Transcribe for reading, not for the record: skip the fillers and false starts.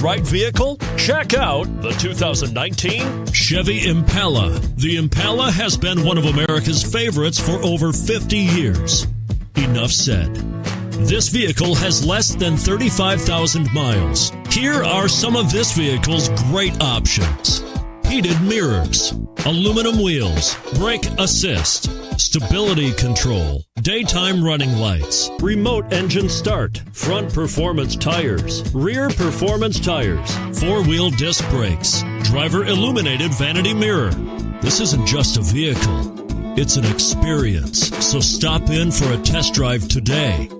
Right vehicle? Check out the 2019 Chevy Impala. The Impala has been one of America's favorites for over 50 years. Enough said. This vehicle has less than 35,000 miles. Here are some of this vehicle's great options: heated mirrors, aluminum wheels, brake assist, stability control, daytime running lights, remote engine start, front performance tires, rear performance tires, four-wheel disc brakes, driver illuminated vanity mirror. This isn't just a vehicle, it's an experience. So stop in for a test drive today.